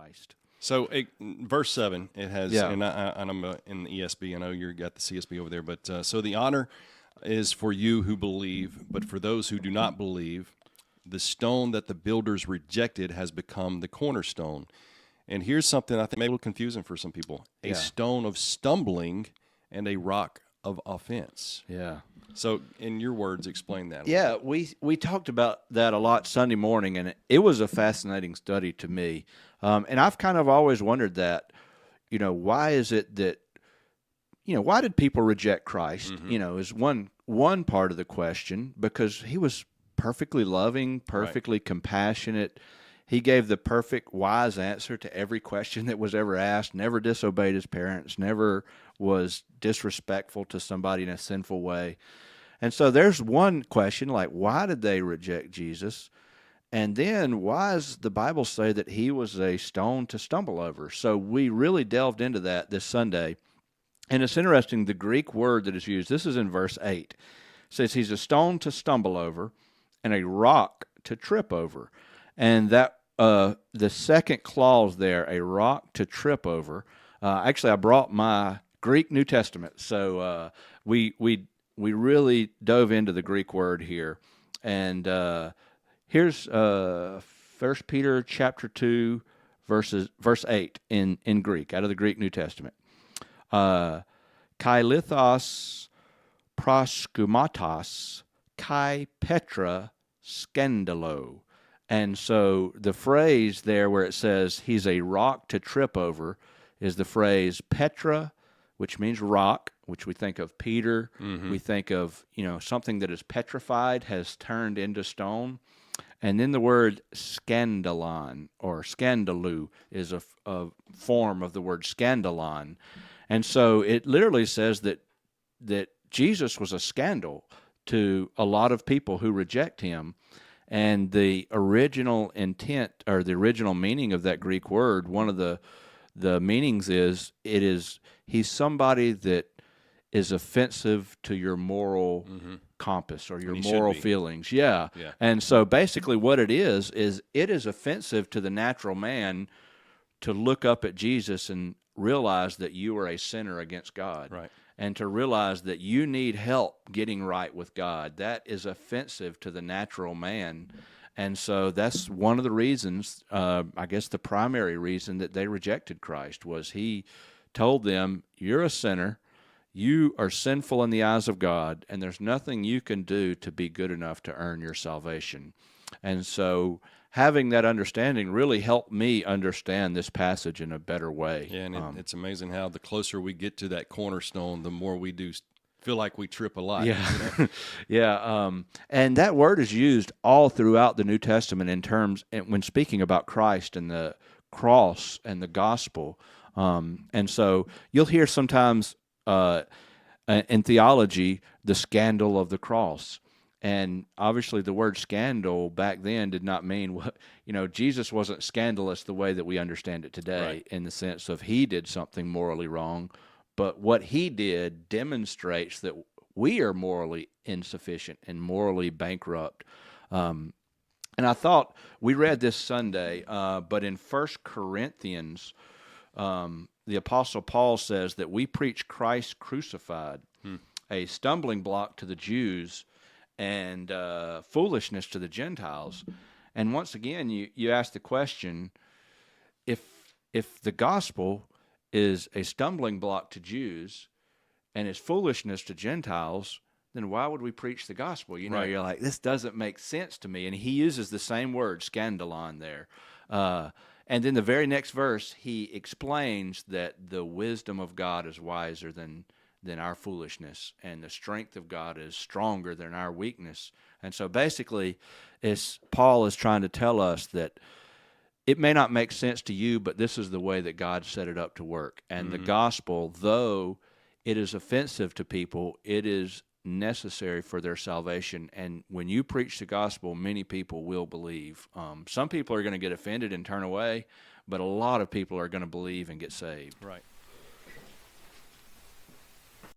Christ. So verse 7, it has, Yeah. and I'm in the ESB, I know you got the CSB over there, but so the honor is for you who believe, but for those who do not believe, the stone that the builders rejected has become the cornerstone. And here's something I think maybe a little confusing for some people. A Yeah. stone of stumbling and a rock of offense. Yeah. So in your words, explain that. Yeah, we talked about that a lot Sunday morning, and it was a fascinating study to me. And I've kind of always wondered that, why is it that, why did people reject Christ? Is one part of the question, because he was perfectly loving, perfectly compassionate. He gave the perfect wise answer to every question that was ever asked, never disobeyed his parents, never was disrespectful to somebody in a sinful way. And so there's one question, like, why did they reject Jesus? And then why does the Bible say that he was a stone to stumble over? So we really delved into that this Sunday. And it's interesting, the Greek word that is used, this is in verse 8, says he's a stone to stumble over and a rock to trip over. And that the second clause there, a rock to trip over, actually I brought my Greek New Testament. So we really dove into the Greek word here. And here's 1 Peter chapter 2, verse 8 in Greek, out of the Greek New Testament. Kai lithos proskumatos, kai petra skandalo. And so the phrase there where it says he's a rock to trip over is the phrase petra, which means rock, which we think of Peter. We think of, something that is petrified has turned into stone. And then the word scandalon or scandalou is a form of the word scandalon. And so it literally says that Jesus was a scandal to a lot of people who reject him. And the original intent or the original meaning of that Greek word, one of the meanings is he's somebody that is offensive to your moral compass or your moral feelings. Yeah. And so basically what it is it is offensive to the natural man to look up at Jesus and realize that you are a sinner against God. Right. And to realize that you need help getting right with God. That is offensive to the natural man. And so that's one of the reasons, I guess the primary reason that they rejected Christ was he told them, you're a sinner, you are sinful in the eyes of God, and there's nothing you can do to be good enough to earn your salvation. And so having that understanding really helped me understand this passage in a better way. Yeah, and it's amazing how the closer we get to that cornerstone, the more we do feel like we trip a lot. Yeah, yeah. And that word is used all throughout the New Testament in terms when speaking about Christ and the cross and the gospel. And so you'll hear sometimes in theology the scandal of the cross. And obviously the word scandal back then did not mean what, Jesus wasn't scandalous the way that we understand it today, in the sense of he did something morally wrong, but what he did demonstrates that we are morally insufficient and morally bankrupt. And I thought we read this Sunday, but in 1 Corinthians, the Apostle Paul says that we preach Christ crucified, a stumbling block to the Jews and foolishness to the Gentiles. And once again, you ask the question, if the gospel is a stumbling block to Jews and is foolishness to Gentiles, then why would we preach the gospel? You're like, this doesn't make sense to me. And he uses the same word, scandalon, there. And then the very next verse, he explains that the wisdom of God is wiser than our foolishness, and the strength of God is stronger than our weakness. And so basically, Paul is trying to tell us that it may not make sense to you, but this is the way that God set it up to work. And the gospel, though it is offensive to people, it is necessary for their salvation. And when you preach the gospel, many people will believe. Some people are going to get offended and turn away, but a lot of people are going to believe and get saved. Right.